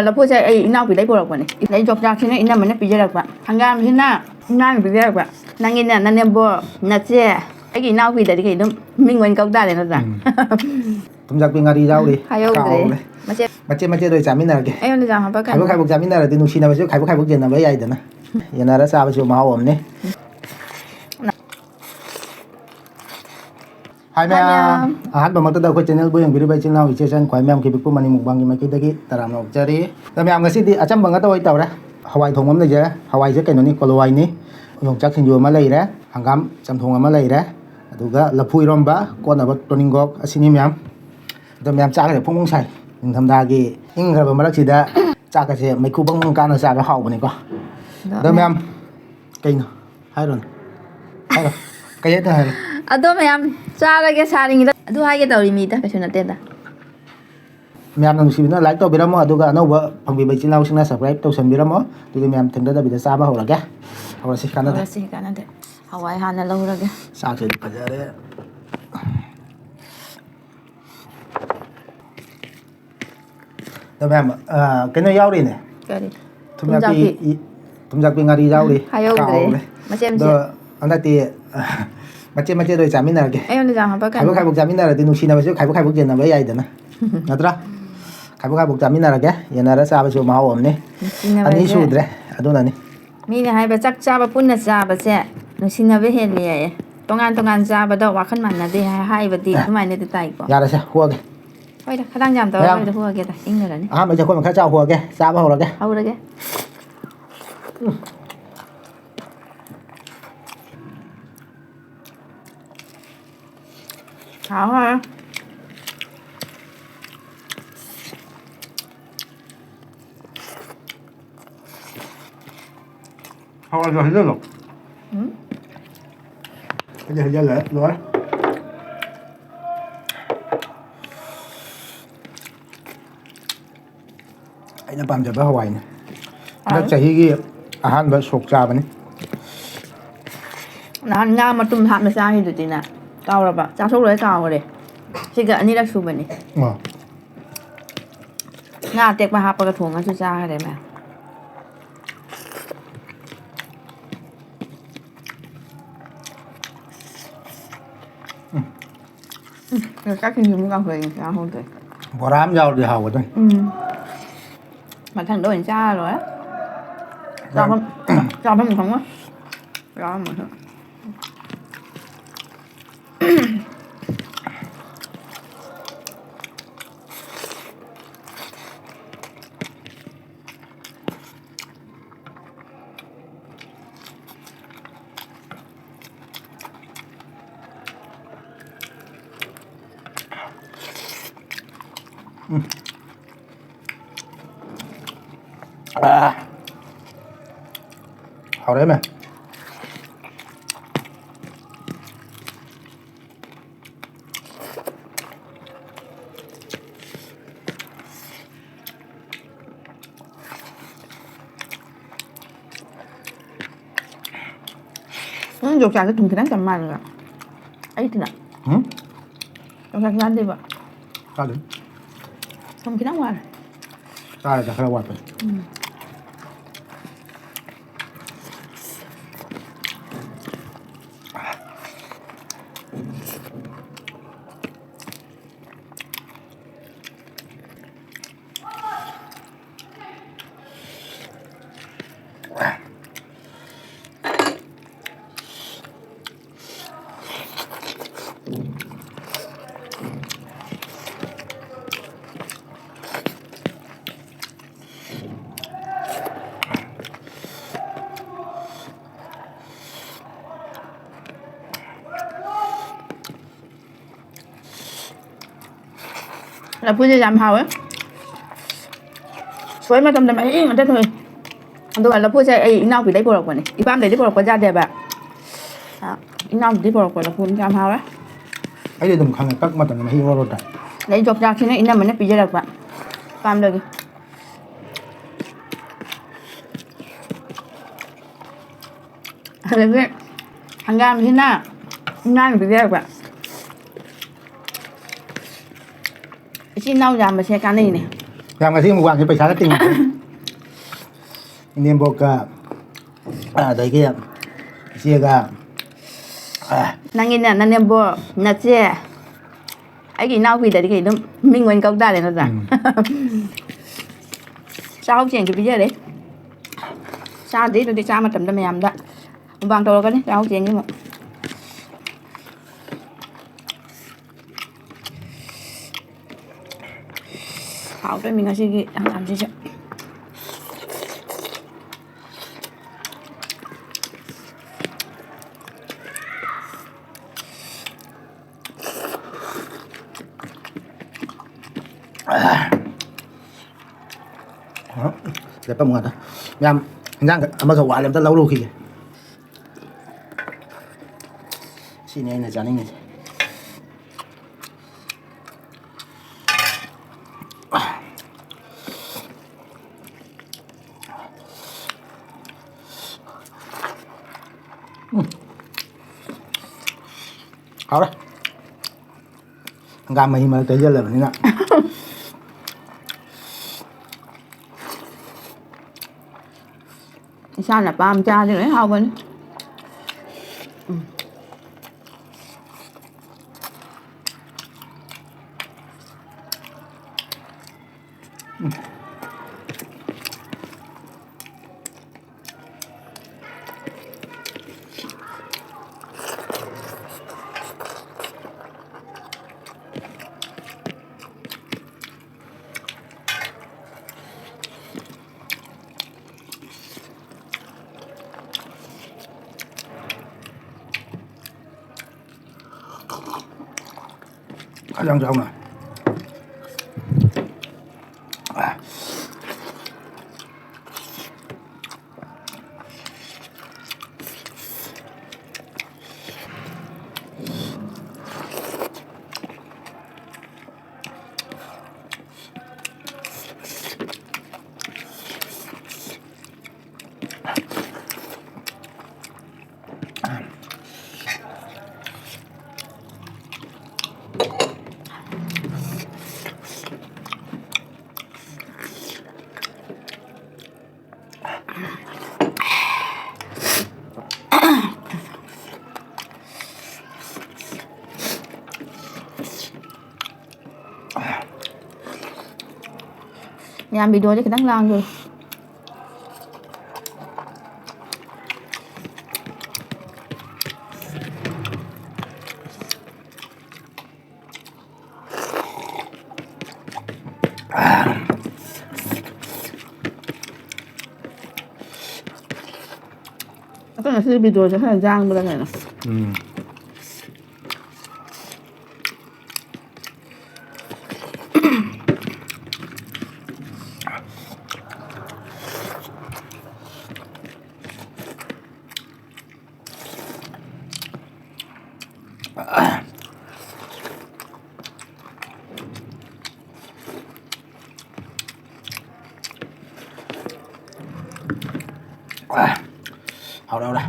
แล้วพูดใช่ไอ้น่าปีได้ปวดกว่านี่ในจอกจากที่นี่อินน่ามันน่าปีเยอะกว่าทางการที่น่าปีเยอะกว่านั่งกินเนี่ยนั่นเนี่ยบ่น่าเจ๊ไอ้กินน่าปีแต่ที่กินมีเงินก็ได้เลยนะจ๊ะतुमच्या पिंगारी जाऊ दे 하여 그래 맞지 도이 자민나게 아유 근데 장 한번 खायबो जामिनारा दिनु सिना बसो खायबो जेना बे याय दना येनारा साबसो माव हमने हाय मैम आहान बमत दा खो चैनल बो यंग बिरबाय चिनाव इचेसन खय मैम के बिकु मनि मुकबांगी माकी दगी तराम नो जरी दा मैम गसि दि अचम बंगा तो तवरा हवाई थोंगम ले जे हवाई जे कैनो नि कोलवाई नि योंगचाक सिंजु अमा लैरे हंगाम चमथोंग अमा लैरे अदुगा लफुई रोमबा कोनबा टोनिंगोक असिनि मैम दा मैम चागे फुंगुं साइ निंथमदागी इंग्रब मरकसिदा चाकसे मैखु बंग काना चाबा हावबने को दा मैम कैनो हायरोन हायरो कयता हाय अदो मैम चारगे सारिंगदा अदु हागे तौरी मीदा कछु नतेदा मैम नुसिबिना लाइक तो बिरमो अदुगा अनौबा फंबिबै चिनाउसिना सब्सक्राइब तो संबिरमो तुदि मैम थंगदा बिदा चाबा होरगे हवरसि कानादे हवाई हाना लौरगे सासे फजारे दा मैम कैनो यावरिने करी तुमजापि ngari यावरि हायो गरे मचे द अंदाति मचे दोइ जामिनारगे 아유 근데 장 한번 खायबो जामिनारा दिनु सिना बसो खायबो जेना बे याय दना नत्रा खायबो जामिनारगे येनारा साबसो माव हमने अनि सुद्रे अदुनानि मीने हाइबा ꯆꯥꯛ ꯆꯥꯕ ꯄꯨꯟꯅ ꯆꯥꯕꯁꯦ नुसिनबे हेलिये तोंगान चाबदा वाखन मानदे हाइबदि दुमाइनेदि ताइको यारसे होगे होइदा खदां जाम तौ होइदा होगेदा इंगरनि आ मजे कोन खा चाव होगे चाबा होरगे हाँ Thôi rồi hết rồi. Bây giờ lẹ rồi. Anh làm cho bé Hawaii này. Nó chạy cái ăn bé sốt trà bên này. 난 나 좀 하면 싸이도 되나. 까오라 봐. 짜소로 까오래. 지금 아니라 수분이. 나 댁바 하빠가 통가 주자 하래매. các cái gì cũng gặp về sao không được Bỏ rám rau thì hào rồi. mà thằng đó cha rồi á cho mình không á cho mình thôi Hào đấy mày. dục trà cái thùng cái nắng tầm màn rồi ấy thì nào dục trà cái đi vậy Sao đấy? không cái nắng qua Sao là khai quạt rồi. là phu nhân làm hào ấy suối mà tầm ấy mà đất thôi tôi gọi là phu nhân ấy nào bị đấy bột này ý bám đấy bột có ra đẹp ạ nào bị bột là phu nhân làm hào ấy ấy thì đừng khăn các mặt tầng này hiểu rồi đấy đấy chọc ra khi này nào mình bị ra đẹp bạn bám được cái hàng gam thế nào bị ra đẹp bạn Chị nấu ra mà xe cá này này làm cái gì mà quảng cái phải sáng tình niềm bột đấy kia chia nanginnya nanembo nache ai nao vì đấy cái nó mình quên câu ta này nó ra sao chuyện cái bây đấy sao tí rồi đi sao mà tầm tầm mềm đó vàng thôi cái đấy sao chuyện như vậy hảo cho mình cái làm gì chứ đẹp không ngon đó nhằm nhang mà dầu quả làm ta lâu lâu khi xin này là chán này好了gà mì mà tới giờ là như nào sao là ba cha chứ đấy không anh rong rong này nhà bị đuổi cho cái đắng lang rồi cái này sẽ bị đuổi cho thời gian bên này nè hào đâu đây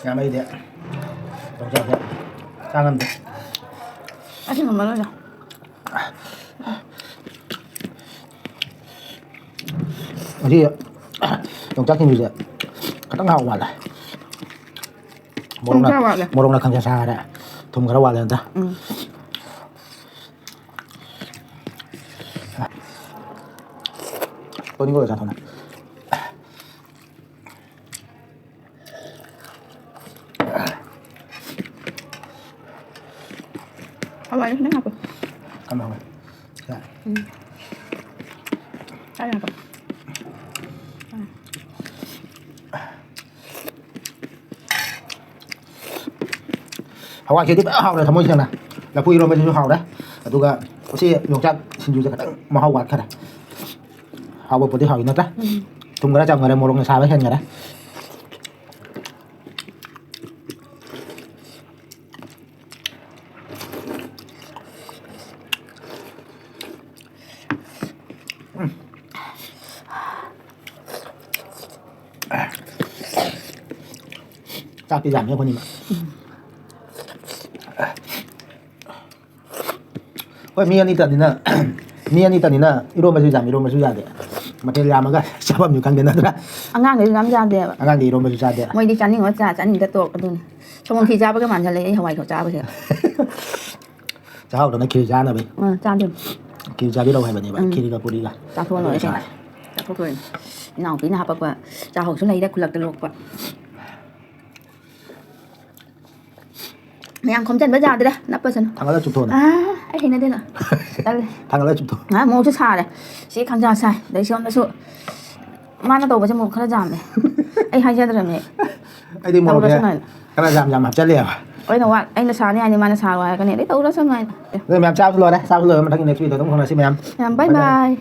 nhà mày đấy tổng trọng đấy sang ăn đấy anh xin cảm ơn rồi ở đây tổng chắc như vậy cái tăng hào quả này không sao vậy một đồng là khăn xa đấy thùng cái đó quả lên ta tôi đi ngồi ra thôi này không phải nó học rồi cảm ơn dạ cái nào hào quả kia tiếp hào này thầm môi xem này là pui rồi bây giờ hào đấy tôi cả có xe dùng chắc xin dùng cho mà hào quả cái này hào bột tí hào nó đó thùng cái đó trong người đây một đồng là sao với hen người đấy 짝지 않냐 보니까 왜 미연이 따니나 미연이 따니나 이런 맛이 잠 이런 맛이 자대 마테리아 마가 잡아 뮤간 되나더라 အငါငယ်ကမ်းကြတယ်ပါ 아간데 이런 맛이 자대 မွေးဒီချန်နေတော့ကြာချန်နေတဲ့တော့အတူချုံခီကြပါကမှန်တယ်လေဟဝိုင်တော့ကြားပါစေ 자 하고 너 길 자나 봐 ကြားတယ် 길 자비라고 해 봐니 봐 길이가 뿌리가 ကြားထိုးလို့ရတယ်ကြားထိုးလို့နောက်ပြီးနာပတ်ကကြားဟုတ်ဆွလိုက်တဲ့ခုလက်တလို့ကမယံကွန်တန်ဘကြားတယ်နပ်ပစံ 당가라 좀 더나 အာအဲ့ဟင်းနေတယ်နော်တယ် 당가라 좀 더. ငါမိုးချစားတယ်ရှေးခံကြဆိုင်ဒိရှောင်းတဆုမနတော့ဘာချမို့ခရကြမယ်အဲ့ဟိုင်းကြတယ်မြေ 아이디 뭐 그래. 하나 잠잠 합잘래야. အဲ့တော့အဲ့နစားနေအနီမနစားသွားကနေလေတော့ရဆမ်းနိုင် 그럼 ям 잡으러 래. 잡으러 면 당연히 넥스트 위도 동 하나씩 ям. ဘိုင်ဘိုင်